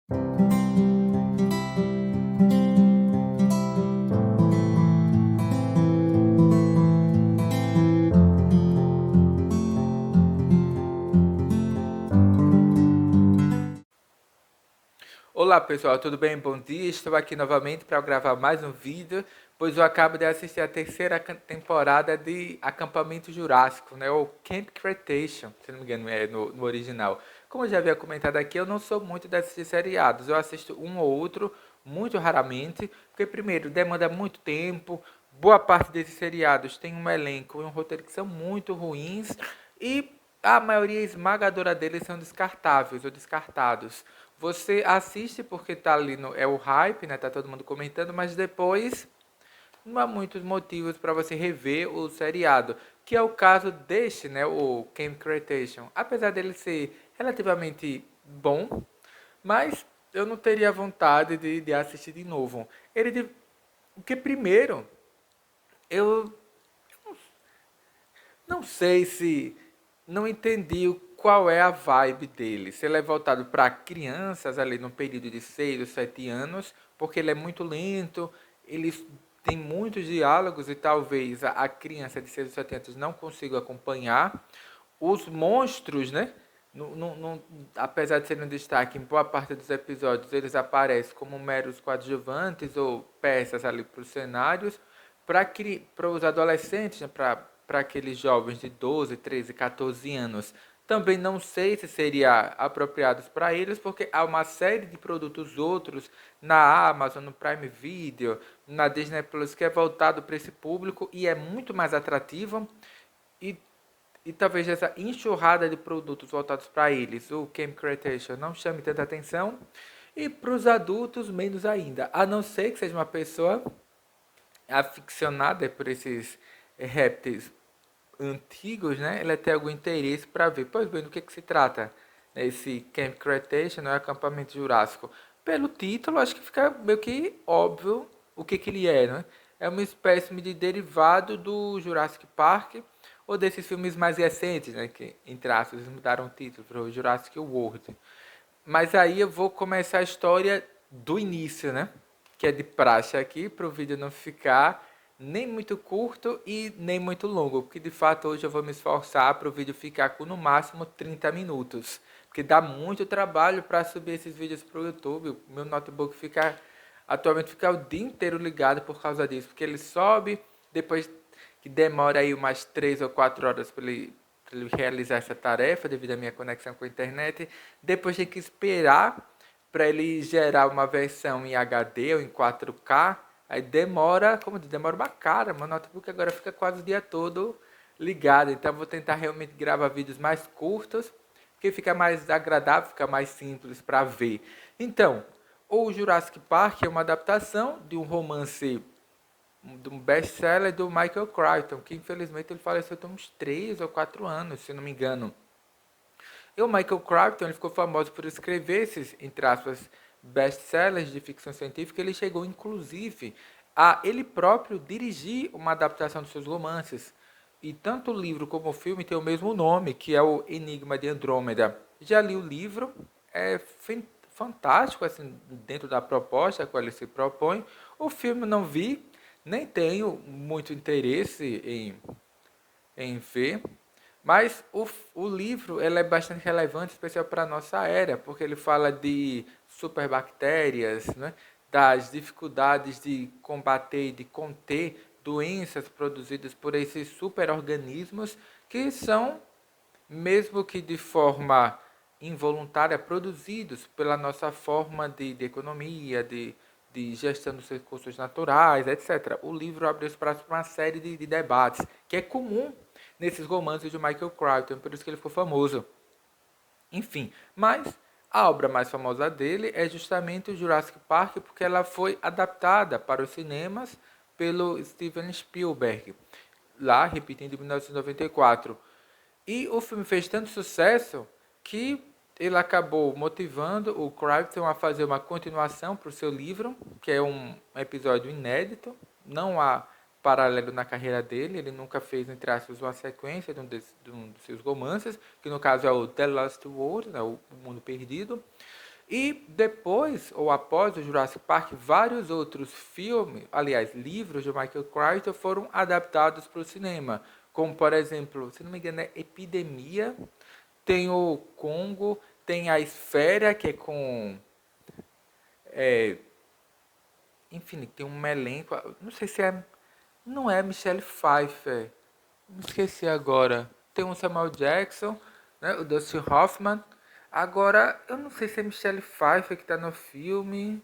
Olá pessoal, tudo bem? Bom dia. Estou aqui novamente para gravar mais um vídeo, pois eu acabo de assistir a terceira temporada de Acampamento Jurássico, né? Ou Camp Cretaceous, se não me engano, é no original. Como eu já havia comentado aqui, eu não sou muito de assistir seriados, eu assisto um ou outro, muito raramente, porque primeiro demanda muito tempo, boa parte desses seriados tem um elenco e um roteiro que são muito ruins e a maioria esmagadora deles são descartáveis ou descartados. Você assiste porque tá ali no é o hype, né? Tá todo mundo comentando, mas depois não há muitos motivos para você rever o seriado, que é o caso deste, né, o Camp Cretaceous. Apesar dele ser relativamente bom, mas eu não teria vontade de assistir de novo. Porque primeiro, eu não sei se não entendi qual é a vibe dele. Se ele é voltado para crianças ali no período de 6 ou 7 anos, porque ele é muito lento, ele tem muitos diálogos e talvez a criança de 6 ou 7 anos não consiga acompanhar. Os monstros, né? Apesar de serem um destaque em boa parte dos episódios, eles aparecem como meros coadjuvantes ou peças ali para os cenários. Para os adolescentes, né, para aqueles jovens de 12, 13, 14 anos, também não sei se seria apropriados para eles, porque há uma série de produtos outros na Amazon, no Prime Video, na Disney Plus que é voltado para esse público e é muito mais atrativo e talvez essa enxurrada de produtos voltados para eles, o Camp Cretaceous, não chame tanta atenção. E para os adultos, menos ainda. A não ser que seja uma pessoa aficionada por esses répteis antigos, né? Ela tem algum interesse para ver. Pois bem, do que se trata esse Camp Cretaceous, não é acampamento jurássico? Pelo título, acho que fica meio que óbvio o que ele é, né? É uma espécie de derivado do Jurassic Park ou desses filmes mais recentes, né? Que, entre aspas, eles mudaram o título para o Jurassic World. Mas aí eu vou começar a história do início, né? Que é de praxe aqui, para o vídeo não ficar nem muito curto e nem muito longo. Porque de fato hoje eu vou me esforçar para o vídeo ficar com no máximo 30 minutos. Porque dá muito trabalho para subir esses vídeos para o YouTube. O meu notebook atualmente fica o dia inteiro ligado por causa disso. Porque ele sobe, depois que demora aí umas 3 ou 4 horas para ele realizar essa tarefa devido à minha conexão com a internet. Depois tem que esperar para ele gerar uma versão em HD ou em 4K. Aí demora, como diz, demora uma cara. Meu notebook agora fica quase o dia todo ligado. Então eu vou tentar realmente gravar vídeos mais curtos, porque fica mais agradável, fica mais simples para ver. Então, o Jurassic Park é uma adaptação de um romance de um best-seller do Michael Crichton, que infelizmente ele faleceu tem uns 3 ou 4 anos, se não me engano. E o Michael Crichton ele ficou famoso por escrever esses, entre aspas, best-sellers de ficção científica. Ele chegou, inclusive, a ele próprio dirigir uma adaptação dos seus romances. E tanto o livro como o filme têm o mesmo nome, que é o Enigma de Andrômeda. Já li o livro, é fantástico, assim, dentro da proposta a qual ele se propõe. O filme não vi, nem tenho muito interesse em ver, mas o livro ele é bastante relevante, especial para a nossa era, porque ele fala de superbactérias, né, das dificuldades de combater e de conter doenças produzidas por esses superorganismos que são, mesmo que de forma involuntária, produzidos pela nossa forma de economia, de gestão dos recursos naturais, etc. O livro abre espaço para uma série de debates, que é comum nesses romances de Michael Crichton, por isso que ele ficou famoso. Enfim, mas a obra mais famosa dele é justamente o Jurassic Park, porque ela foi adaptada para os cinemas pelo Steven Spielberg, lá, repetindo, em 1994. E o filme fez tanto sucesso que ele acabou motivando o Crichton a fazer uma continuação para o seu livro, que é um episódio inédito. Não há paralelo na carreira dele, ele nunca fez, entre aspas, uma sequência de um dos seus romances, que no caso é o The Lost World, né, o Mundo Perdido. E depois, ou após o Jurassic Park, vários outros filmes, aliás, livros de Michael Crichton foram adaptados para o cinema. Como, por exemplo, se não me engano, é Epidemia, tem o Congo, tem a Esfera, que é com... Enfim, tem um elenco, não sei se é... Não é Michelle Pfeiffer, me esqueci agora. Tem um Samuel Jackson, né, o Dustin Hoffman. Agora, eu não sei se é Michelle Pfeiffer que está no filme.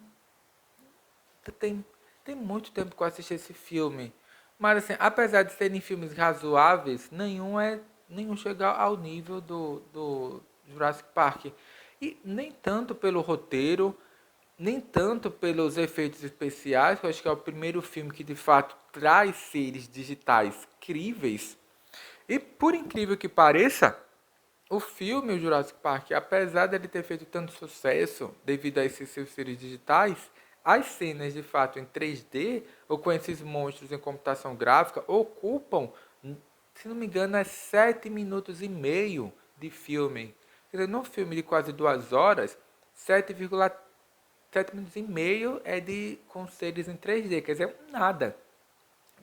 Tem, tem muito tempo que eu assisti esse filme. Mas assim, apesar de serem filmes razoáveis, nenhum chega ao nível do Jurassic Park. E nem tanto pelo roteiro, nem tanto pelos efeitos especiais, que eu acho que é o primeiro filme que de fato traz seres digitais críveis. E por incrível que pareça, o filme, o Jurassic Park, apesar dele ter feito tanto sucesso devido a esses seus seres digitais, as cenas de fato em 3D ou com esses monstros em computação gráfica ocupam, se não me engano, 7 minutos e meio de filme. Quer dizer, num filme de quase 2 horas, 7 minutos e meio é de com seres em 3D, quer dizer, nada.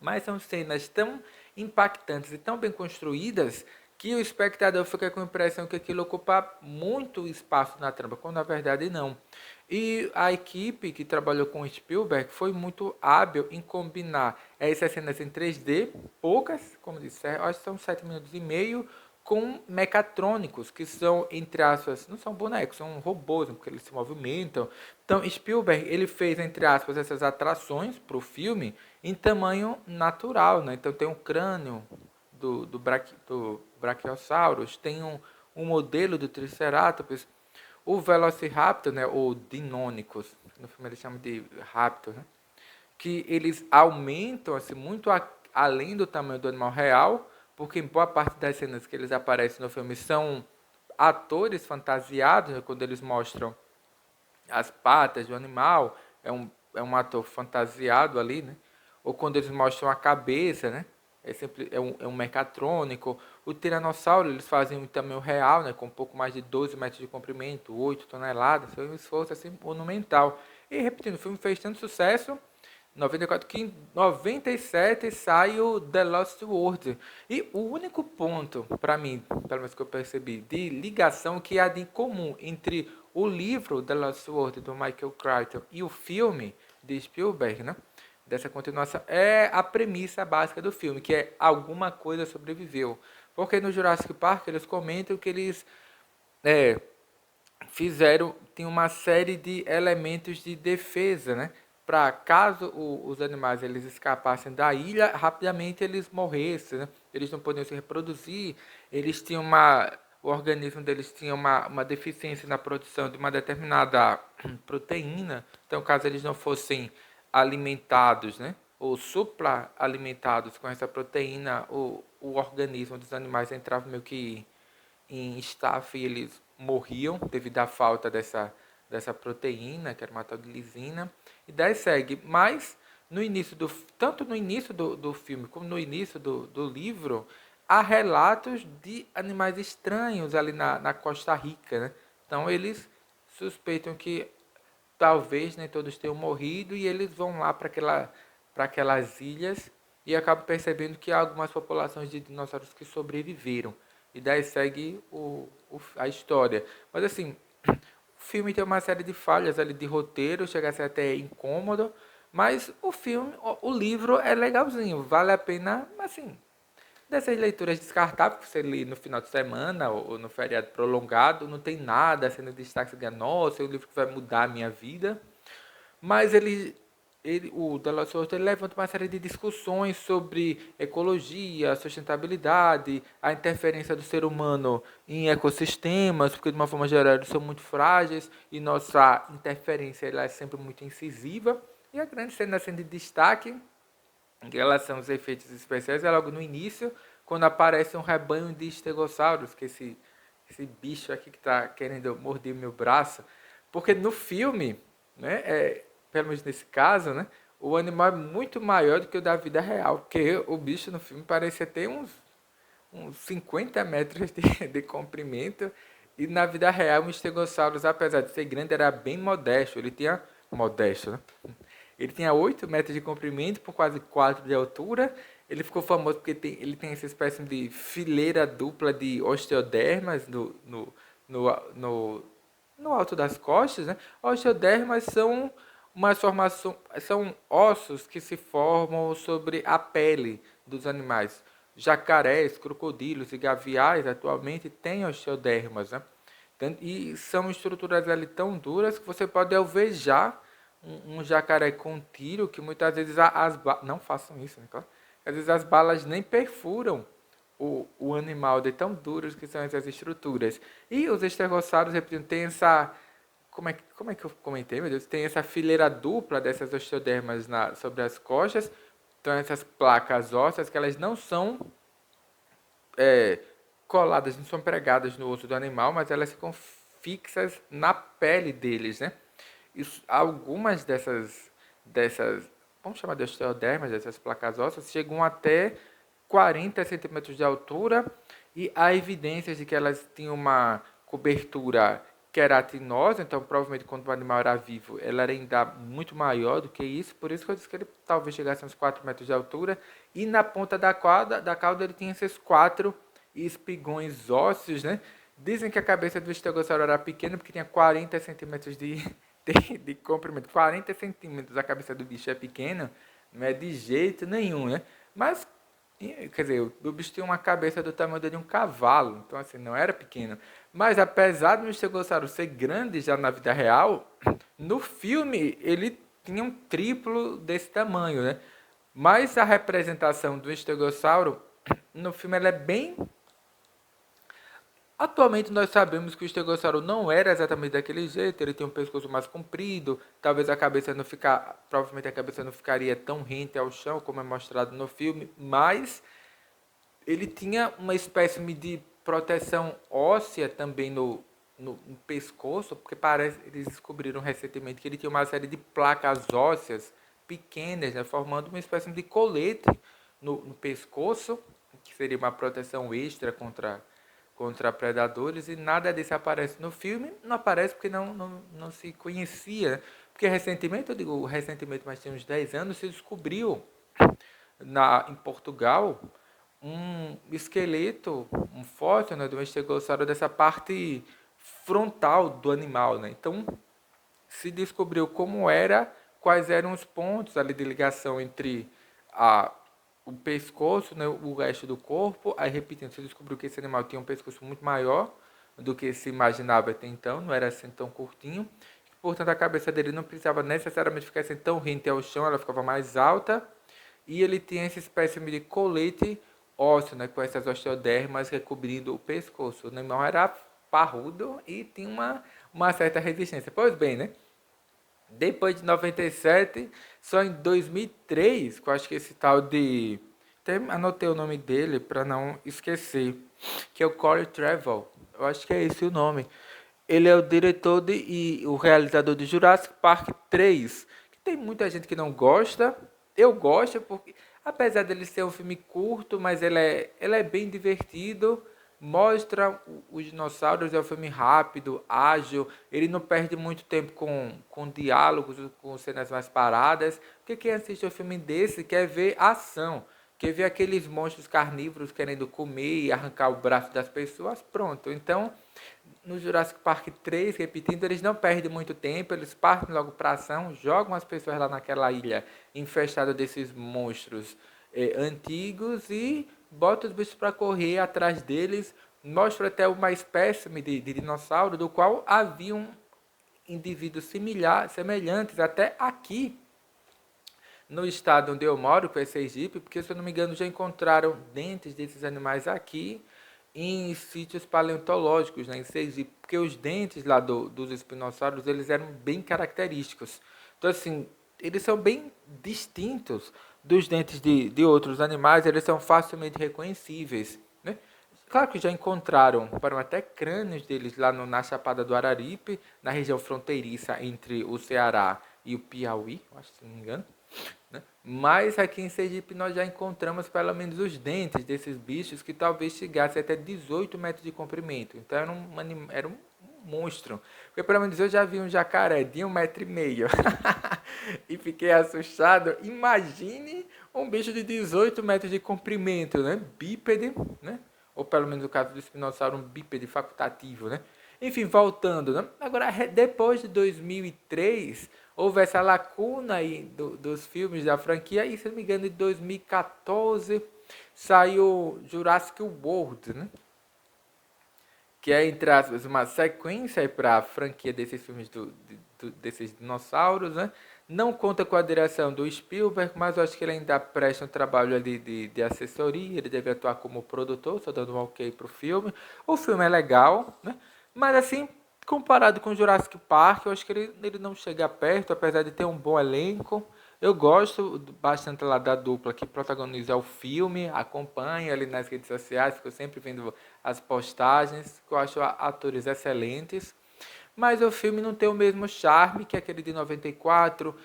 Mas são cenas tão impactantes e tão bem construídas que o espectador fica com a impressão que aquilo ocupa muito espaço na trama, quando na verdade não. E a equipe que trabalhou com Spielberg foi muito hábil em combinar essas cenas em 3D, poucas, como disse, acho que são 7 minutos e meio, com mecatrônicos, que são, entre aspas, não são bonecos, são robôs, porque eles se movimentam. Então, Spielberg, ele fez, entre aspas, essas atrações para o filme em tamanho natural, né? Então, tem um crânio do Brachiosaurus, tem um modelo do Triceratops, o Velociraptor, né, ou Deinonychus, no filme eles chamam de Raptor, né? Que eles aumentam assim, muito além do tamanho do animal real, porque em boa parte das cenas que eles aparecem no filme são atores fantasiados, né, quando eles mostram as patas do animal, é um ator fantasiado ali, né? Ou quando eles mostram a cabeça, né? É um mecatrônico. O tiranossauro eles fazem também o real, né? Com um pouco mais de 12 metros de comprimento, 8 toneladas. Foi um esforço assim, monumental. E repetindo, o filme fez tanto sucesso 94, que em 97 sai o The Lost World. E o único ponto, para mim, pelo menos que eu percebi, de ligação que há de comum entre o livro The Lost World do Michael Crichton e o filme de Spielberg, né? Dessa continuação, é a premissa básica do filme, que é alguma coisa sobreviveu. Porque no Jurassic Park eles comentam que eles é, tem uma série de elementos de defesa, né? Para caso os animais eles escapassem da ilha, rapidamente eles morressem, né? Eles não podiam se reproduzir, eles tinham o organismo deles tinha uma deficiência na produção de uma determinada proteína, então caso eles não fossem alimentados, né? Ou supra-alimentados com essa proteína, o organismo dos animais entrava meio que em staff e eles morriam devido à falta dessa proteína, que era uma tal de lisina, e daí segue. Mas, tanto no início do filme como no início do livro, há relatos de animais estranhos ali na Costa Rica, né? Então, eles suspeitam que talvez nem todos tenham morrido e eles vão lá para aquelas ilhas e acabam percebendo que há algumas populações de dinossauros que sobreviveram. E daí segue a história. Mas assim, o filme tem uma série de falhas ali de roteiro, chega a ser até incômodo, mas o livro é legalzinho, vale a pena, assim, dessas leituras descartáveis que você lê no final de semana ou no feriado prolongado, não tem nada sendo destaque, você diga, nossa, é um livro que vai mudar a minha vida. Mas o Dallas Fort ele levanta uma série de discussões sobre ecologia, sustentabilidade, a interferência do ser humano em ecossistemas, porque de uma forma geral eles são muito frágeis e nossa interferência ela é sempre muito incisiva. E a grande cena assim, de destaque em relação aos efeitos especiais é logo no início, quando aparece um rebanho de estegossauros, que é esse bicho aqui que está querendo morder meu braço. Porque no filme, né, pelo menos nesse caso, né, o animal é muito maior do que o da vida real, porque o bicho no filme parecia ter uns 50 metros de comprimento E na vida real, o Stegosaurus, apesar de ser grande, era bem modesto. Ele tinha... Modesto, né? Ele tinha 8 metros de comprimento por quase 4 de altura. Ele ficou famoso porque ele tem essa espécie de fileira dupla de osteodermas no, no alto das costas, né? Osteodermas são uma formação, são ossos que se formam sobre a pele dos animais. Jacarés, crocodilos e gaviais atualmente têm osteodermas, né? E são estruturas ali tão duras que você pode alvejar um jacaré com tiro que muitas vezes não façam isso, né? Claro. Às vezes as balas nem perfuram o animal de tão duros que são essas estruturas. E os estegossauros, repito, têm essa... Como é que eu comentei, meu Deus? Tem essa fileira dupla dessas osteodermas sobre as costas. Então, essas placas ósseas que elas não são é, coladas, não são pregadas no osso do animal, mas elas ficam fixas na pele deles, né? Algumas dessas, vamos chamar de osteodermas, dessas placas ósseas, chegam até 40 centímetros de altura e há evidências de que elas tinham uma cobertura queratinosa, então provavelmente quando o animal era vivo, ela era ainda muito maior do que isso, por isso que eu disse que ele talvez chegasse a uns 4 metros de altura, e na ponta da cauda ele tinha esses 4 espigões ósseos, né? Dizem que a cabeça do estegossauro era pequena porque tinha 40 centímetros de comprimento. 40 centímetros a cabeça do bicho é pequena, não é de jeito nenhum, né? Mas, quer dizer, o bicho tinha uma cabeça do tamanho de um cavalo, então assim, não era pequeno. Mas apesar do estegossauro ser grande já na vida real, no filme ele tinha um triplo desse tamanho, né? Mas a representação do estegossauro no filme ela é bem... Atualmente nós sabemos que o estegossauro não era exatamente daquele jeito, ele tinha um pescoço mais comprido, talvez a cabeça não ficar, provavelmente a cabeça não ficaria tão rente ao chão como é mostrado no filme, mas ele tinha uma espécie de proteção óssea também no pescoço, porque parece eles descobriram recentemente que ele tinha uma série de placas ósseas pequenas, né, formando uma espécie de colete no pescoço, que seria uma proteção extra contra predadores, e nada disso aparece no filme. Não aparece porque não se conhecia. Porque recentemente, eu digo recentemente, mas tem uns 10 anos, se descobriu em Portugal um esqueleto, um fóssil, né, de um estegossauro dessa parte frontal do animal. Né? Então, se descobriu como era, quais eram os pontos ali de ligação entre o pescoço, né, o resto do corpo. Aí, repetindo, se descobriu que esse animal tinha um pescoço muito maior do que se imaginava até então, não era assim tão curtinho. Portanto, a cabeça dele não precisava necessariamente ficar assim tão rente ao chão, ela ficava mais alta. E ele tinha essa espécie de colete ósseo, né, com essas osteodermas recobrindo o pescoço. O animal era parrudo e tinha uma certa resistência. Pois bem, né? Depois de 97, só em 2003, que eu acho que esse tal de... Até anotei o nome dele para não esquecer, que é o Corey Trevor. Eu acho que é esse o nome. Ele é o diretor e o realizador de Jurassic Park 3, que tem muita gente que não gosta. Eu gosto porque, apesar dele ser um filme curto, mas ele é bem divertido, mostra os dinossauros, é um filme rápido, ágil, ele não perde muito tempo com diálogos, com cenas mais paradas, porque quem assiste um filme desse quer ver ação, quer ver aqueles monstros carnívoros querendo comer e arrancar o braço das pessoas, pronto. Então, no Jurassic Park 3, repetindo, eles não perdem muito tempo, eles partem logo para ação, jogam as pessoas lá naquela ilha infestada desses monstros antigos e botam os bichos para correr atrás deles, mostra até uma espécie de dinossauro do qual haviam indivíduos semelhantes até aqui no estado onde eu moro, que é Sergipe, porque se eu não me engano já encontraram dentes desses animais aqui em sítios paleontológicos, né, em Sergipe, porque os dentes lá dos espinossauros, eles eram bem característicos. Então, assim, eles são bem distintos dos dentes de outros animais, eles são facilmente reconhecíveis, né? Claro que já encontraram, foram até crânios deles lá na Chapada do Araripe, na região fronteiriça entre o Ceará e o Piauí, acho que se não me engano. né? Mas aqui em Sergipe nós já encontramos pelo menos os dentes desses bichos que talvez chegassem até 18 metros de comprimento. Então era um monstro. Porque pelo menos eu já vi um jacaré de 1,5 m e fiquei assustado. Imagine um bicho de 18 metros de comprimento, né? Bípede, né? Ou pelo menos no caso do espinossauro, um bípede facultativo, né? Enfim, voltando, né? Agora, depois de 2003, houve essa lacuna aí dos filmes da franquia, e se não me engano, em 2014 saiu Jurassic World, né? Que é, entre aspas, uma sequência para a franquia desses filmes desses dinossauros, né? Não conta com a direção do Spielberg, mas eu acho que ele ainda presta um trabalho ali de assessoria, ele deve atuar como produtor, só dando um ok pro filme. O filme é legal, né? Mas assim, comparado com Jurassic Park, eu acho que ele não chega perto, apesar de ter um bom elenco. Eu gosto bastante lá da dupla que protagoniza o filme, acompanho ali nas redes sociais, fico sempre vendo as postagens, que eu acho atores excelentes. Mas o filme não tem o mesmo charme que aquele de 94.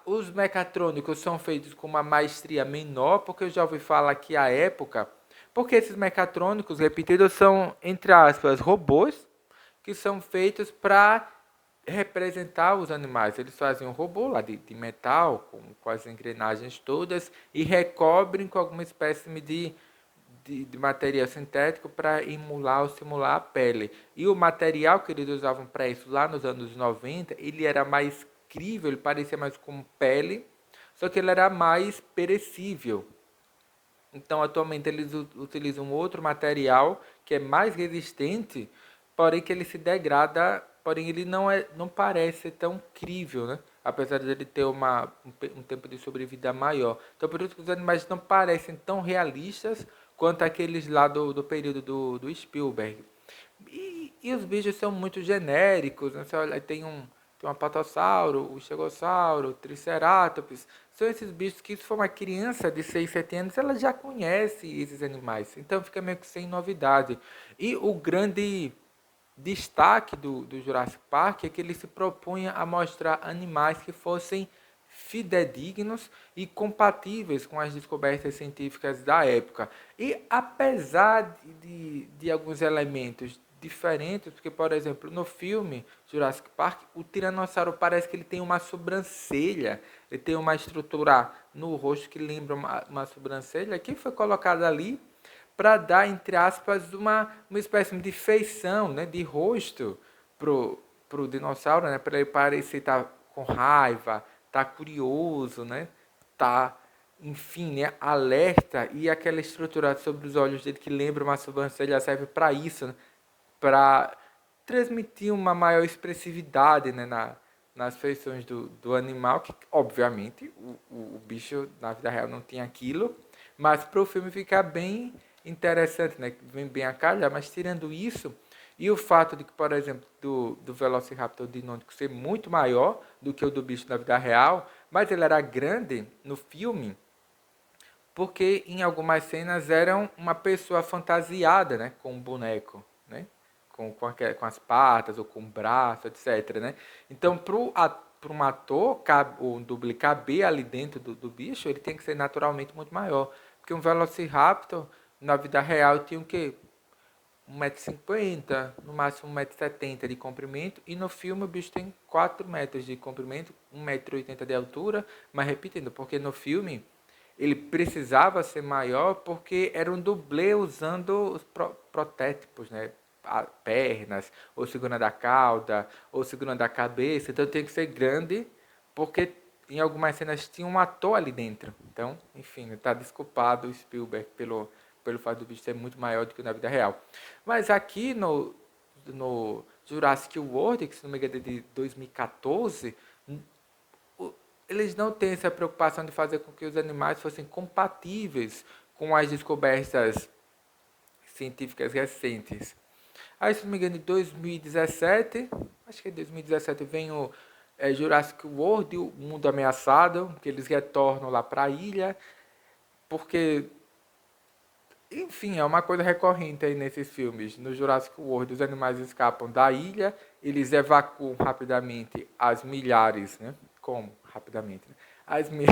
Os mecatrônicos são feitos com uma maestria menor, porque eu já ouvi falar que a época. Porque esses mecatrônicos, repetidos, são, entre aspas, robôs que são feitos para representar os animais. Eles fazem um robô lá de metal, com as engrenagens todas, e recobrem com alguma espécie de material sintético para emular ou simular a pele. E o material que eles usavam para isso lá nos anos 90, ele era mais crível, ele parecia mais com pele, só que ele era mais perecível. Então, atualmente, eles utilizam outro material que é mais resistente, porém que ele se degrada, porém ele não parece tão crível, né? Apesar de ele ter um tempo de sobrevida maior. Então, por isso que os animais não parecem tão realistas quanto aqueles lá do período do Spielberg. E os bichos são muito genéricos, né? Você olha, tem um apatossauro, o estegossauro, o triceratops. São esses bichos que, se for uma criança de 6 7 anos, ela já conhece esses animais. Então fica meio que sem novidade. E o grande destaque do Jurassic Park é que ele se propunha a mostrar animais que fossem fidedignos e compatíveis com as descobertas científicas da época. E apesar de alguns elementos diferentes, porque, por exemplo, no filme Jurassic Park, o tiranossauro parece que ele tem uma sobrancelha, ele tem uma estrutura no rosto que lembra uma sobrancelha, que foi colocada ali para dar, entre aspas, uma espécie de feição, né, de rosto pro dinossauro, né, para ele parecer estar com raiva, tá curioso, né, tá, enfim, né, alerta, e aquela estrutura sobre os olhos dele que lembra uma sobrancelha serve para isso, né, para transmitir uma maior expressividade, né, nas feições do animal, que obviamente o bicho na vida real não tinha aquilo, mas para o filme ficar bem interessante, né, vem bem a calhar, mas tirando isso, e o fato de que, por exemplo, do Velociraptor dinônico ser muito maior do que o do bicho na vida real, mas ele era grande no filme, porque em algumas cenas era uma pessoa fantasiada, né, com um boneco, né, com as patas ou com o braço, etc, né. Então, para um ator, um dublê caber ali dentro do bicho, ele tem que ser naturalmente muito maior. Porque um Velociraptor, na vida real, tinha o quê? 1,50 m, no máximo 1,70 m de comprimento, e no filme o bicho tem 4 metros de comprimento, 1,80 m de altura, mas repetindo, porque no filme ele precisava ser maior porque era um dublê usando os protétipos, né? Pernas, ou segurando a cauda, ou segurando a cabeça, então tem que ser grande, porque em algumas cenas tinha um ator ali dentro. Então, enfim, está desculpado o Spielberg pelo fato do bicho ser muito maior do que na vida real. Mas aqui no Jurassic World, que se não me engano é de 2014, eles não têm essa preocupação de fazer com que os animais fossem compatíveis com as descobertas científicas recentes. Aí, se não me engano, em 2017, acho que em 2017 vem o Jurassic World, o Mundo Ameaçado, que eles retornam lá para a ilha, porque, enfim, é uma coisa recorrente aí nesses filmes. No Jurassic World, os animais escapam da ilha, eles evacuam rapidamente as milhares, né? Como? Rapidamente. Né? as, mi-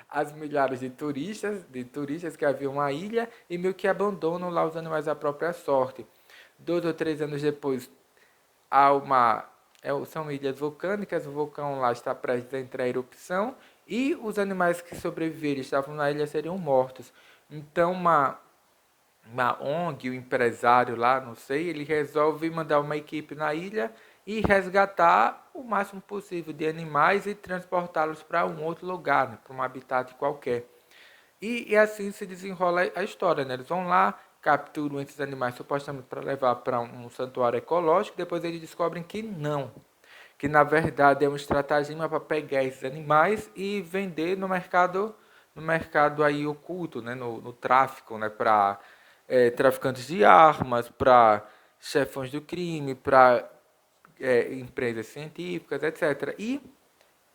as milhares de turistas que haviam uma ilha e meio que abandonam lá os animais à própria sorte. 2 ou 3 anos depois, há são ilhas vulcânicas, o vulcão lá está prestes a entrar em erupção e os animais que sobreviverem estavam na ilha seriam mortos. Então, uma ONG, o empresário lá, não sei, ele resolve mandar uma equipe na ilha e resgatar o máximo possível de animais e transportá-los para um outro lugar, né, para um habitat qualquer. E assim se desenrola a história, né? Eles vão lá, capturam esses animais supostamente para levar para um santuário ecológico, depois eles descobrem que não, que na verdade é um estratagema para pegar esses animais e vender no mercado aí oculto, né? No tráfico, né? Para traficantes de armas, para chefões do crime, para empresas científicas, etc. E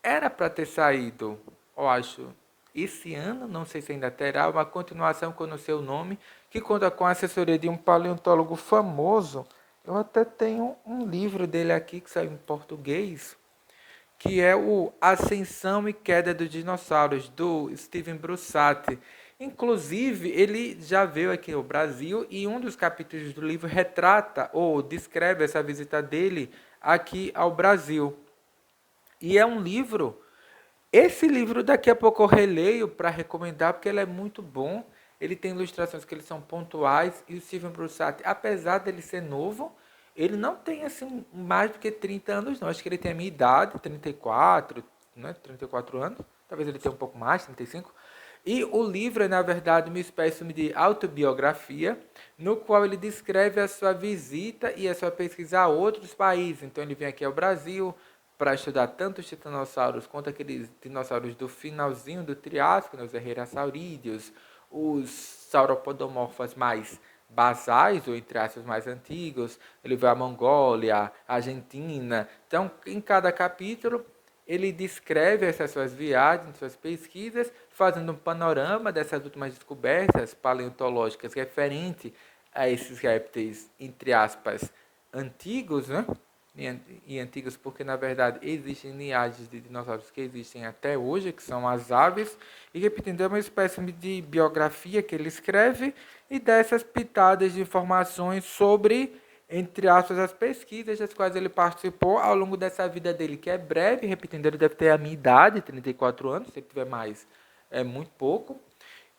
era para ter saído, eu acho, esse ano, não sei se ainda terá, uma continuação que eu não sei o nome, que conta com a assessoria de um paleontólogo famoso. Eu até tenho um livro dele aqui que saiu em português, que é o Ascensão e Queda dos Dinossauros, do Steven Brusatte. Inclusive, ele já veio aqui ao Brasil e um dos capítulos do livro retrata ou descreve essa visita dele aqui ao Brasil. E é um livro. Esse livro daqui a pouco eu releio para recomendar porque ele é muito bom. Ele tem ilustrações que eles são pontuais e o Steven Brusatte, apesar dele ser novo, ele não tem assim mais do que 30 anos, não. Acho que ele tem a minha idade, 34, né? 34 anos. Talvez ele tenha um pouco mais, 35. E o livro é, na verdade, uma espécie de autobiografia, no qual ele descreve a sua visita e a sua pesquisa a outros países. Então, ele vem aqui ao Brasil para estudar tanto os titanossauros quanto aqueles dinossauros do finalzinho do Triássico, né, os Herrerassaurídeos, os sauropodomorfos mais basais, ou entre aspas, mais antigos. Ele vê a Mongólia, a Argentina. Então, em cada capítulo, ele descreve essas suas viagens, suas pesquisas, fazendo um panorama dessas últimas descobertas paleontológicas referente a esses répteis, entre aspas, antigos, né? E antigos porque, na verdade, existem linhagens de dinossauros que existem até hoje, que são as aves, e repetindo, é uma espécie de biografia que ele escreve e dessas pitadas de informações sobre, entre aspas, as pesquisas das quais ele participou ao longo dessa vida dele, que é breve, repetindo, ele deve ter a minha idade, 34 anos, se ele tiver mais, é muito pouco.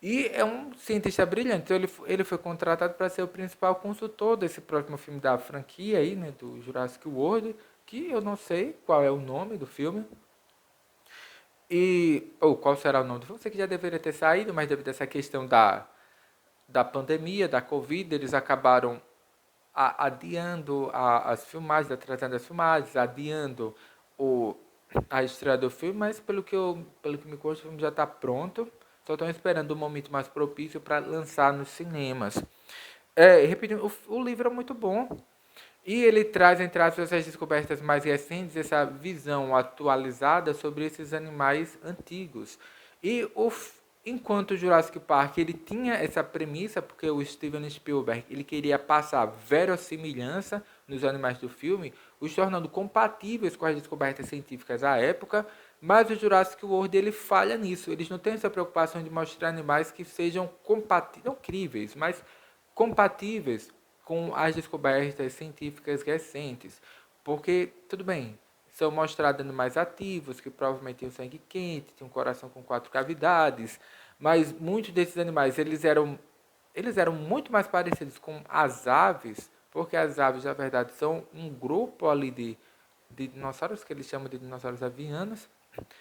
E é um cientista brilhante. Então ele foi contratado para ser o principal consultor desse próximo filme da franquia aí, né, do Jurassic World, que eu não sei qual é o nome do filme. Ou qual será o nome do filme? Sei que já deveria ter saído, mas devido a essa questão da pandemia, da Covid, eles acabaram adiando as filmagens, atrasando as filmagens, adiando o, a estreia do filme, mas pelo que me consta, o filme já está pronto. Só estão esperando o momento mais propício para lançar nos cinemas. Repetindo, o livro é muito bom. E ele traz, entre aspas, essas descobertas mais recentes, essa visão atualizada sobre esses animais antigos. E enquanto o Jurassic Park ele tinha essa premissa, porque o Steven Spielberg ele queria passar verossimilhança nos animais do filme, os tornando compatíveis com as descobertas científicas à época, mas o Jurassic World ele falha nisso. Eles não têm essa preocupação de mostrar animais que sejam compatíveis, não críveis, mas compatíveis com as descobertas científicas recentes. Porque, tudo bem, são mostrados animais ativos, que provavelmente têm o sangue quente, têm um coração com 4 cavidades, mas muitos desses animais, eles eram muito mais parecidos com as aves, porque as aves, na verdade, são um grupo ali de dinossauros, que eles chamam de dinossauros avianos,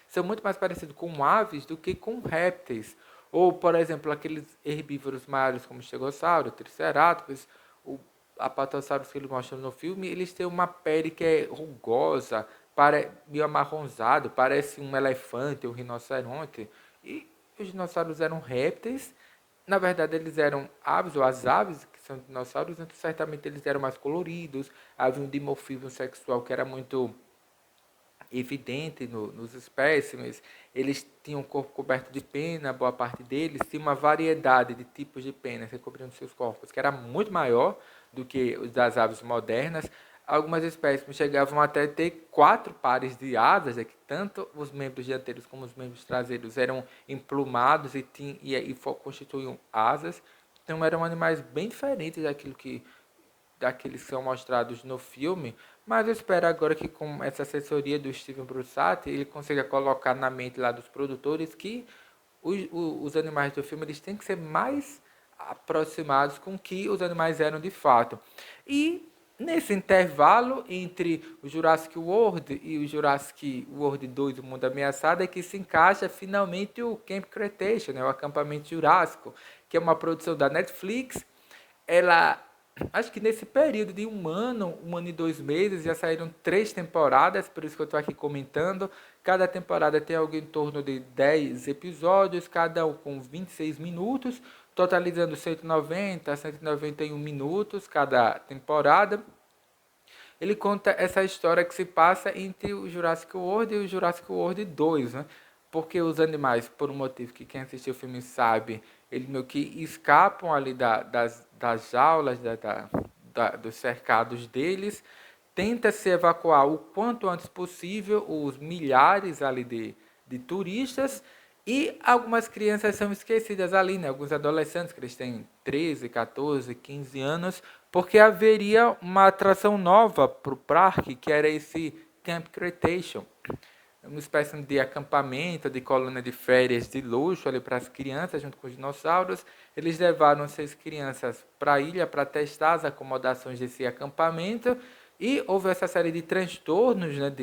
são muito mais parecidos com aves do que com répteis. Ou, por exemplo, aqueles herbívoros maiores como o estegossauro, o triceratops, o apatossauros que eles mostram no filme, eles têm uma pele que é rugosa, meio amarronzado, parece um elefante, um rinoceronte. E os dinossauros eram répteis, na verdade eles eram aves, ou as aves que são dinossauros, então certamente eles eram mais coloridos, havia um dimorfismo sexual que era muito evidente nos espécimes. Eles tinham o corpo coberto de pena, boa parte deles tinha uma variedade de tipos de penas recobrindo seus corpos, que era muito maior do que os das aves modernas. Algumas espécies chegavam até ter 4 pares de asas, que tanto os membros dianteiros como os membros traseiros eram emplumados e constituíam asas. Então eram animais bem diferentes daqueles que são mostrados no filme, mas eu espero agora que com essa assessoria do Steven Brusatte, ele consiga colocar na mente lá dos produtores que os animais do filme eles têm que ser mais aproximados com o que os animais eram de fato. E nesse intervalo entre o Jurassic World e o Jurassic World 2, O Mundo Ameaçado, é que se encaixa finalmente o Camp Cretaceous, né, o acampamento jurássico, que é uma produção da Netflix. Ela, acho que nesse período de um ano e 2 meses, já saíram 3 temporadas, por isso que eu estou aqui comentando. Cada temporada tem algo em torno de 10 episódios, cada um com 26 minutos, totalizando 190 a 191 minutos cada temporada. Ele conta essa história que se passa entre o Jurassic World e o Jurassic World 2, né? Porque os animais, por um motivo que quem assistiu o filme sabe, eles meio que escapam ali das jaulas, dos cercados deles, tenta se evacuar o quanto antes possível os milhares ali de turistas e algumas crianças são esquecidas ali, né? Alguns adolescentes que eles têm 13, 14, 15 anos, porque haveria uma atração nova para o parque, que era esse Camp Cretaceous, uma espécie de acampamento, de colônia de férias de luxo ali para as crianças, junto com os dinossauros. Eles levaram 6 crianças para a ilha para testar as acomodações desse acampamento e houve essa série de transtornos, né,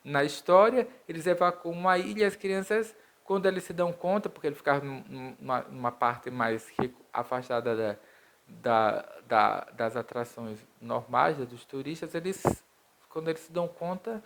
na história. Eles evacuam a ilha e as crianças, quando eles se dão conta, porque eles ficavam numa parte mais afastada das atrações normais, dos turistas, quando eles se dão conta,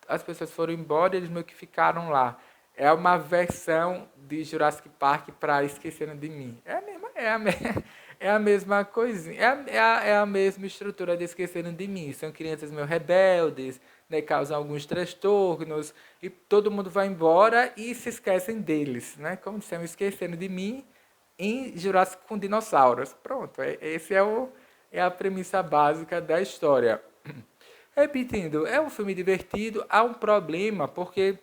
as pessoas foram embora e eles meio que ficaram lá. É uma versão de Jurassic Park para Esqueceram de Mim. É a mesma coisinha. É a mesma estrutura de Esqueceram de Mim. São crianças meio rebeldes, né, causam alguns transtornos, e todo mundo vai embora e se esquecem deles. Né? Como dissemos, Esqueceram de Mim em Jurassic com dinossauros. Pronto, esse é a premissa básica da história. Repetindo, é um filme divertido, há um problema, porque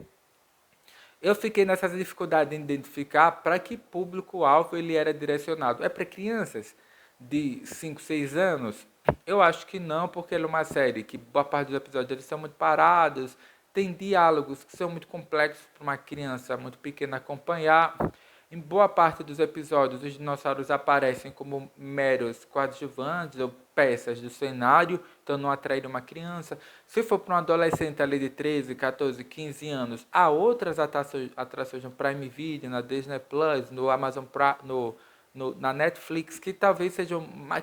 eu fiquei nessa dificuldade de identificar para que público-alvo ele era direcionado. É para crianças de 5, 6 anos? Eu acho que não, porque ele é uma série que boa parte dos episódios eles são muito parados, tem diálogos que são muito complexos para uma criança muito pequena acompanhar. Em boa parte dos episódios, os dinossauros aparecem como meros coadjuvantes ou peças do cenário, então não atraíram uma criança. Se for para um adolescente ali de 13, 14, 15 anos, há outras atrações no Prime Video, na Disney Plus, no Amazon Prime, na Netflix, que talvez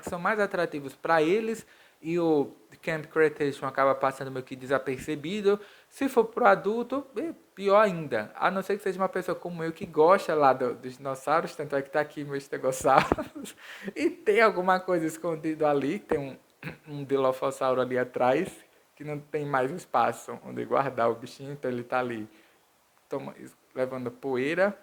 são mais atrativos para eles, e o Camp Cretaceous acaba passando meio que desapercebido. Se for para o adulto, pior ainda. A não ser que seja uma pessoa como eu que gosta lá dos dinossauros, tanto é que está aqui meus stegossauros, e tem alguma coisa escondida ali, tem um dilophosauro ali atrás, que não tem mais espaço onde guardar o bichinho, então ele está ali levando poeira.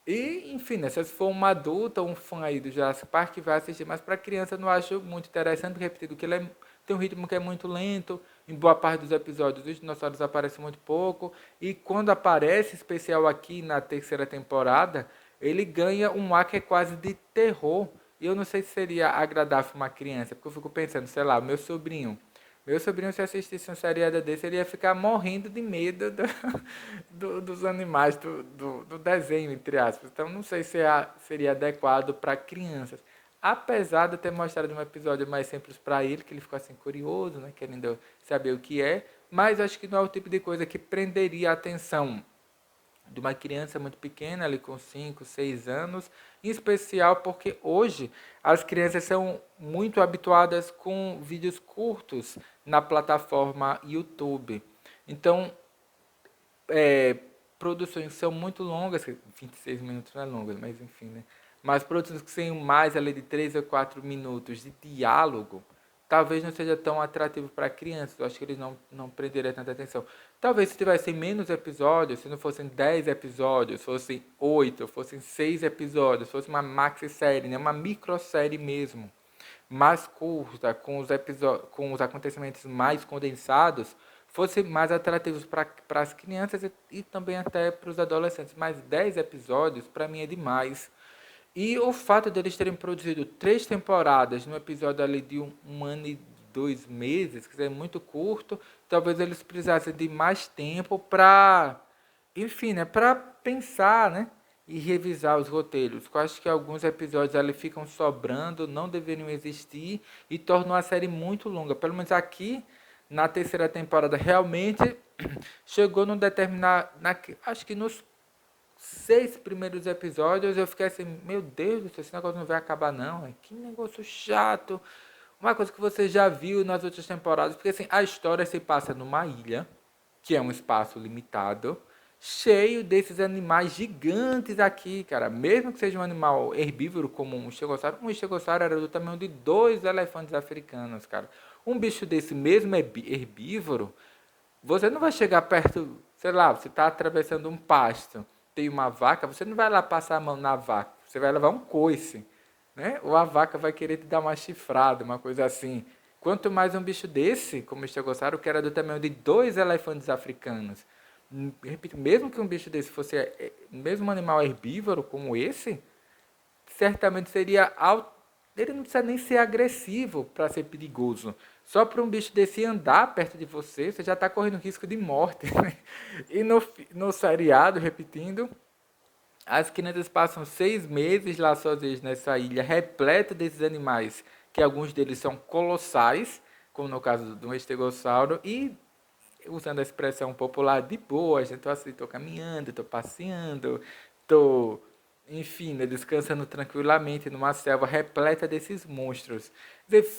E, enfim, né, se for um adulto ou um fã aí do Jurassic Park, vai assistir. Mas para criança eu não acho muito interessante, repetido, que ele tem um ritmo que é muito lento. Em boa parte dos episódios, os dinossauros aparecem muito pouco. E quando aparece, especial aqui na terceira temporada, ele ganha um ar que é quase de terror. E eu não sei se seria agradável para uma criança, porque eu fico pensando, sei lá, meu sobrinho, se assistisse um seriado desse, ele ia ficar morrendo de medo dos animais, do desenho, entre aspas. Então, não sei se seria adequado para crianças. Apesar de eu ter mostrado um episódio mais simples para ele, que ele ficou assim curioso, né, querendo saber o que é, mas acho que não é o tipo de coisa que prenderia a atenção de uma criança muito pequena, ali com 5, 6 anos, em especial porque hoje as crianças são muito habituadas com vídeos curtos na plataforma YouTube. Então, produções que são muito longas, 26 minutos não é longa, mas enfim, né? Mas produções que têm mais ali de 3 a 4 minutos de diálogo, talvez não seja tão atrativo para crianças. Eu acho que eles não prenderiam tanta atenção. Talvez se tivessem menos episódios, se não fossem 10 episódios, fossem 8, fossem 6 episódios, fosse uma maxi-série, né? Uma microsérie mesmo. mais curta, com os acontecimentos mais condensados, fosse mais atrativos para as crianças e também até para os adolescentes. Mas 10 episódios, para mim, é demais. E o fato deles terem produzido 3 temporadas num episódio ali de um ano e 2 meses, que é muito curto, talvez eles precisassem de mais tempo para, enfim, né, para pensar, né, e revisar os roteiros. Eu acho que alguns episódios ali ficam sobrando, não deveriam existir e tornam a série muito longa. Pelo menos aqui na terceira temporada realmente chegou num determinado, acho que nos 6 primeiros episódios eu fiquei assim, meu Deus do céu, esse negócio não vai acabar não, que negócio chato. Uma coisa que você já viu nas outras temporadas, porque assim, a história se passa numa ilha, que é um espaço limitado, cheio desses animais gigantes aqui, cara. Mesmo que seja um animal herbívoro como um estegossauro era do tamanho de 2 elefantes africanos, cara. Um bicho desse mesmo herbívoro, você não vai chegar perto, sei lá, você está atravessando um pasto, tem uma vaca, você não vai lá passar a mão na vaca, você vai levar um coice, né? Ou a vaca vai querer te dar uma chifrada, uma coisa assim. Quanto mais um bicho desse, como o estegossauro, que era do tamanho de 2 elefantes africanos. Repito, mesmo que um bicho desse fosse mesmo um animal herbívoro como esse, certamente seria ele não precisa nem ser agressivo para ser perigoso. Só para um bicho desse andar perto de você, você já está correndo risco de morte. E no seriado, repetindo, as crianças passam 6 meses lá sozinhas nessa ilha repleta desses animais, que alguns deles são colossais, como no caso de um estegossauro, e usando a expressão popular de boa, gente, estou assim, estou caminhando, estou passeando, estou, enfim, né, descansando tranquilamente numa selva repleta desses monstros.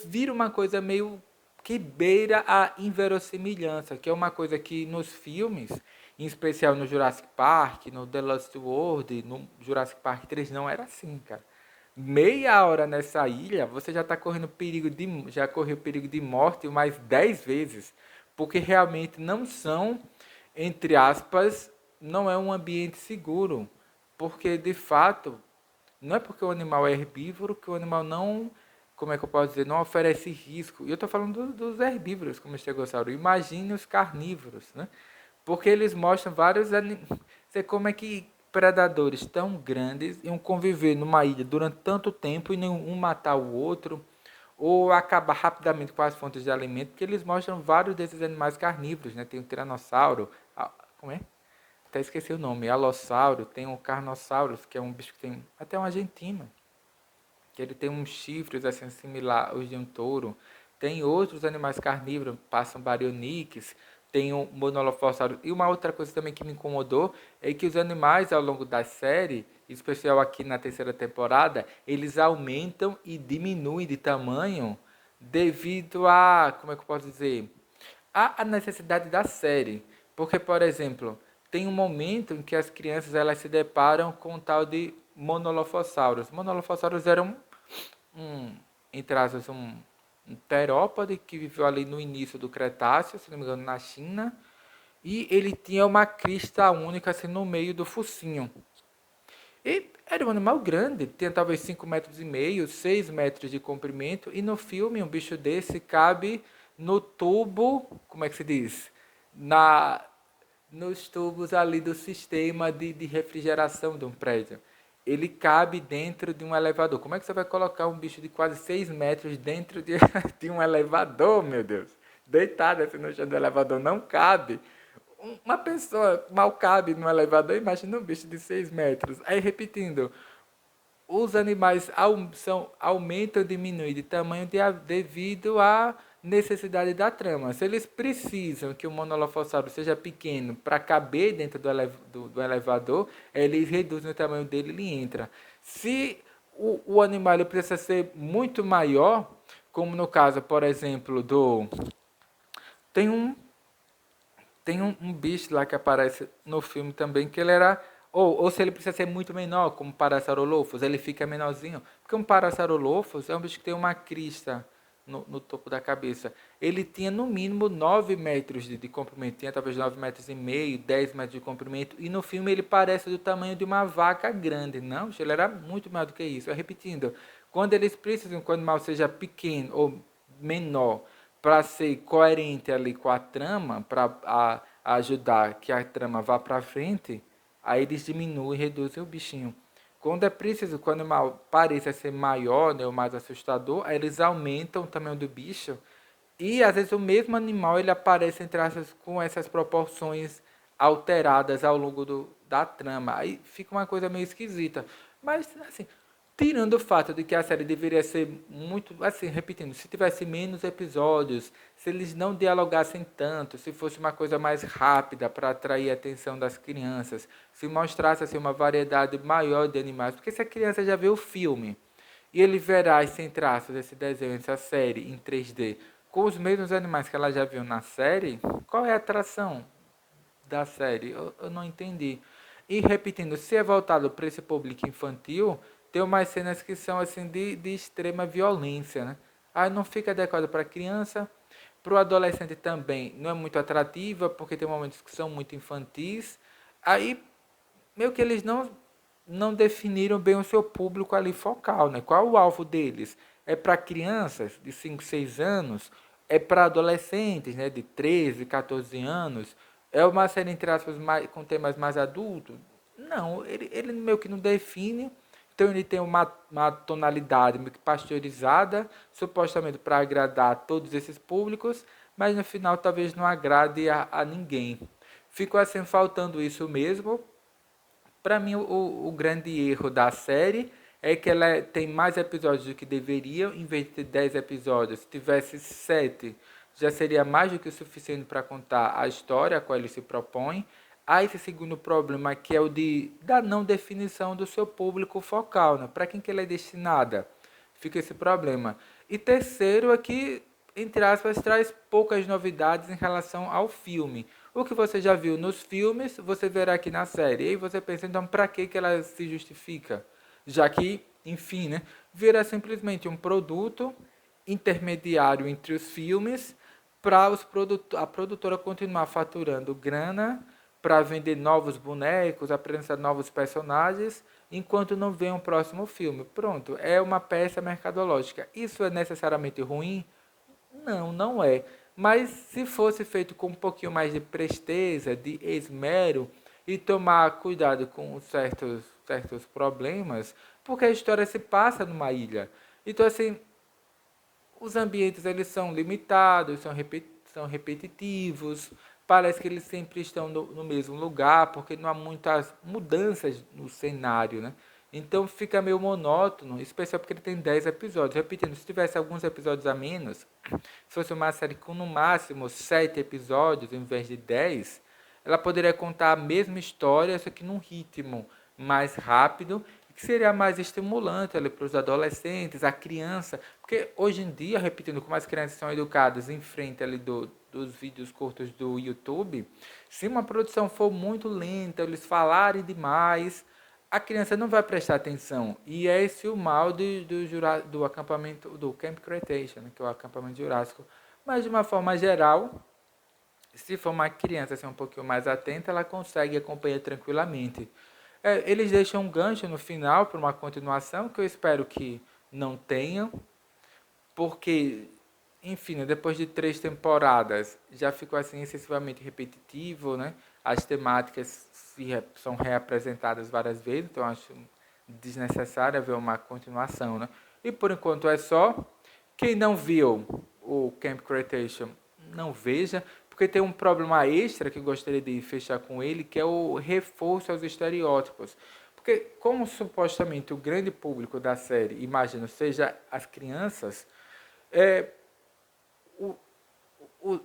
Vira uma coisa meio que beira a inverossimilhança, que é uma coisa que nos filmes, em especial no Jurassic Park, no The Lost World, no Jurassic Park 3, não era assim, cara. Meia hora nessa ilha, você já está correndo perigo já correu perigo de morte mais 10 vezes, porque realmente não são, entre aspas, não é um ambiente seguro, porque de fato não é porque o animal é herbívoro que o animal não, como é que eu posso dizer, não oferece risco. E eu estou falando dos herbívoros, como o estegossauro. Imagine os carnívoros, né? Porque eles mostram vários sei como é que predadores tão grandes iam conviver numa ilha durante tanto tempo e nenhum matar o outro ou acabar rapidamente com as fontes de alimento, porque eles mostram vários desses animais carnívoros, né? Tem o tiranossauro, como é? Até esqueci o nome, alossauro, tem o carnossauros, que é um bicho que tem até um argentino, que ele tem uns chifres assim similar aos de um touro. Tem outros animais carnívoros, passam baryonyx, tem o monolofossauro. E uma outra coisa também que me incomodou é que os animais ao longo da série, em especial aqui na terceira temporada, eles aumentam e diminuem de tamanho devido a, como é que eu posso dizer, a necessidade da série. Porque, por exemplo, tem um momento em que as crianças elas se deparam com um tal de monolofossauros. Monolofossauros eram entre aspas, um terópode que viveu ali no início do Cretáceo, se não me engano, na China, e ele tinha uma crista única assim no meio do focinho. E era um animal grande, tinha talvez 5,5 metros, 6 metros de comprimento, e no filme um bicho desse cabe no tubo, como é que se diz? Na, nos tubos ali do sistema de refrigeração de um prédio. Ele cabe dentro de um elevador. Como é que você vai colocar um bicho de quase 6 metros dentro de um elevador, meu Deus? Deitado assim no chão do elevador, não cabe. Uma pessoa mal cabe no elevador, imagina um bicho de 6 metros. Aí, repetindo, os animais aumentam ou diminuem de tamanho devido à necessidade da trama. Se eles precisam que o monolofossauro seja pequeno para caber dentro do elevador, eles reduzem o tamanho dele e ele entra. Se o animal ele precisa ser muito maior, como no caso, por exemplo, tem um tem um bicho lá que aparece no filme também, que ele era. Ou se ele precisa ser muito menor, como o Parasaurolophus, ele fica menorzinho. Porque um Parasaurolophus é um bicho que tem uma crista no topo da cabeça. Ele tinha no mínimo 9 metros de comprimento, tinha talvez 9,5 metros, 10 metros de comprimento. E no filme ele parece do tamanho de uma vaca grande. Não, ele era muito maior do que isso. Repetindo, Quando eles precisam que o animal seja pequeno ou menor para ser coerente ali com a trama, para ajudar que a trama vá para frente, aí eles diminuem e reduzem o bichinho. Quando é preciso, quando o animal pareça ser maior, né, ou mais assustador, aí eles aumentam o tamanho do bicho e às vezes o mesmo animal ele aparece entre essas, com essas proporções alteradas ao longo da trama. Aí fica uma coisa meio esquisita. Mas, assim, tirando o fato de que a série deveria ser muito, assim, repetindo, se tivesse menos episódios, se eles não dialogassem tanto, se fosse uma coisa mais rápida para atrair a atenção das crianças, se mostrasse assim, uma variedade maior de animais, porque se a criança já vê o filme e ele verá sem traços esse desenho, essa série em 3D, com os mesmos animais que ela já viu na série, qual é a atração da série? Eu não entendi. E repetindo, se é voltado para esse público infantil, tem umas cenas que são assim de extrema violência, né? Aí não fica adequado para criança, para o adolescente também não é muito atrativa, porque tem momentos que são muito infantis. Aí meio que eles não definiram bem o seu público ali focal, né? Qual é o alvo deles? É para crianças de 5, 6 anos? É para adolescentes, né, de 13, 14 anos? É uma série, entre aspas, com temas mais adultos? Não, ele meio que não define. Então ele tem uma tonalidade meio que pasteurizada, supostamente para agradar a todos esses públicos, mas no final talvez não agrade a ninguém. Ficou assim faltando isso mesmo. Para mim, o grande erro da série é que ela tem mais episódios do que deveria. Em vez de ter 10 episódios, se tivesse 7, já seria mais do que o suficiente para contar a história a qual ele se propõe. Há esse segundo problema, que é o da não definição do seu público focal, né? Para quem que ele é destinada? Fica esse problema. E terceiro é que, entre aspas, traz poucas novidades em relação ao filme. O que você já viu nos filmes, você verá aqui na série. E aí você pensa, então, para que ela se justifica? Já que, enfim, né, vira simplesmente um produto intermediário entre os filmes para a produtora continuar faturando grana para vender novos bonecos, apresentar novos personagens, enquanto não vem um próximo filme. Pronto, é uma peça mercadológica. Isso é necessariamente ruim? Não, não é. Mas se fosse feito com um pouquinho mais de presteza, de esmero e tomar cuidado com certos problemas, porque a história se passa numa ilha. Então, assim, os ambientes eles são limitados, são repetitivos, parece que eles sempre estão no mesmo lugar, porque não há muitas mudanças no cenário, né? Então fica meio monótono, especialmente porque ele tem 10 episódios. Repetindo, se tivesse alguns episódios a menos, se fosse uma série com no máximo 7 episódios em vez de 10, ela poderia contar a mesma história, só que num ritmo mais rápido, que seria mais estimulante para os adolescentes, a criança, porque hoje em dia, repetindo, como as crianças são educadas em frente ali dos vídeos curtos do YouTube, se uma produção for muito lenta, eles falarem demais, a criança não vai prestar atenção. E é esse o mal do acampamento, do Camp Cretaceous, né, que é o acampamento jurássico. Mas de uma forma geral, se for uma criança assim, um pouquinho mais atenta, ela consegue acompanhar tranquilamente. Eles deixam um gancho no final para uma continuação, que eu espero que não tenham, porque, enfim, né, depois de 3 temporadas, já ficou assim excessivamente repetitivo, né? As temáticas são reapresentadas várias vezes, então acho desnecessário haver uma continuação, né? E por enquanto é só. Quem não viu o Camp Cretaceous, não veja, porque tem um problema extra que eu gostaria de fechar com ele, que é o reforço aos estereótipos. Porque como supostamente o grande público da série, imagino, seja as crianças, é, o,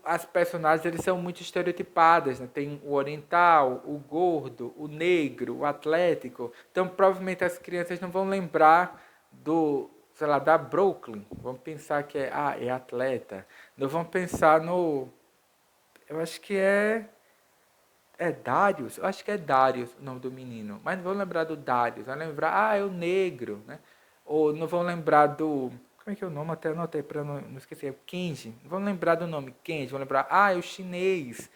as personagens eles são muito estereotipadas, né? Tem o oriental, o gordo, o negro, o atlético. Então, provavelmente as crianças não vão lembrar sei lá, da Brooklyn. Vão pensar que é atleta. Não vão pensar eu acho que é Darius, eu acho que é Darius o nome do menino, mas não vão lembrar do Darius, vão lembrar, é o negro, né? Ou não vão lembrar como é que é o nome? Até anotei para não esquecer, é o Kenji, não vão lembrar do nome Kenji, vão lembrar, é o chinês.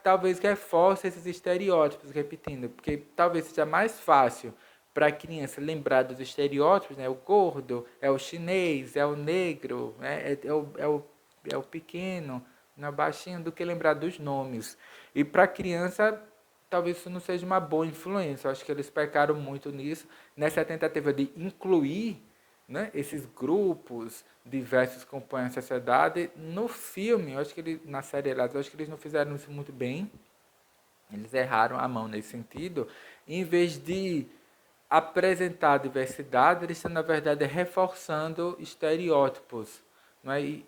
Talvez reforce esses estereótipos, repetindo, porque talvez seja mais fácil para a criança lembrar dos estereótipos, né? O gordo, é o chinês, é o negro, né? É o pequeno, não é baixinho, do que lembrar dos nomes. E para a criança, talvez isso não seja uma boa influência. Eu acho que eles pecaram muito nisso, nessa tentativa de incluir, né, esses grupos diversos que compõem a sociedade no filme. Eu acho que eles, na série, eu acho que eles não fizeram isso muito bem. Eles erraram a mão nesse sentido. Em vez de apresentar a diversidade, eles estão, na verdade, reforçando estereótipos. Não é?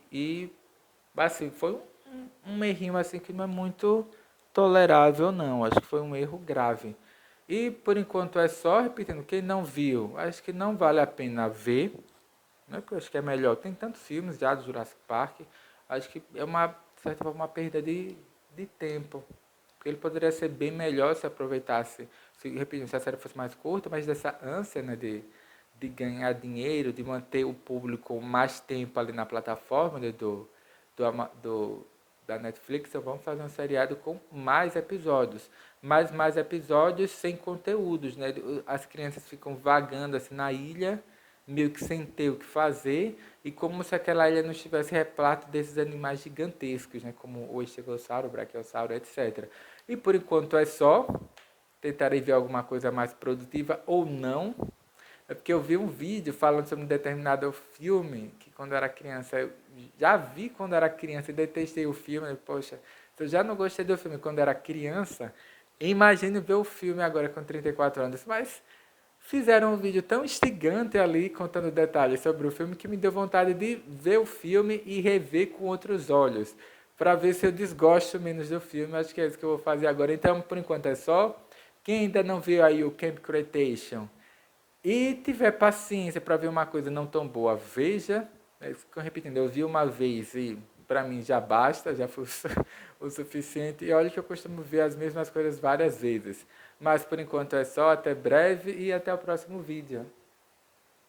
Assim, foi um errinho assim, que não é muito tolerável, não. Acho que foi um erro grave. E, por enquanto, é só, repetindo, quem não viu, acho que não vale a pena ver, né? Porque eu acho que é melhor. Tem tantos filmes já do Jurassic Park, acho que é uma, de certa forma, uma perda de tempo. Porque ele poderia ser bem melhor se aproveitasse, se, repetindo, se a série fosse mais curta, mas dessa ânsia, né, de ganhar dinheiro, de manter o público mais tempo ali na plataforma, né, do, do, da Netflix, então vamos fazer um seriado com mais episódios. Mas mais episódios sem conteúdos, né? As crianças ficam vagando assim na ilha, meio que sem ter o que fazer, e como se aquela ilha não estivesse repleta desses animais gigantescos, né? Como o estegossauro, o braquiossauro, etc. E por enquanto é só. Tentarei ver alguma coisa mais produtiva ou não. É porque eu vi um vídeo falando sobre um determinado filme que quando eu era criança, eu já vi quando era criança e detestei o filme. Poxa, se eu já não gostei do filme quando era criança, imagine ver o filme agora com 34 anos. Mas fizeram um vídeo tão instigante ali, contando detalhes sobre o filme, que me deu vontade de ver o filme e rever com outros olhos, para ver se eu desgosto menos do filme. Acho que é isso que eu vou fazer agora. Então, por enquanto é só. Quem ainda não viu aí o Camp Creation e tiver paciência para ver uma coisa não tão boa, veja. Repetindo, eu vi uma vez e para mim já basta, já foi o suficiente. E olha que eu costumo ver as mesmas coisas várias vezes. Mas por enquanto é só, até breve e até o próximo vídeo.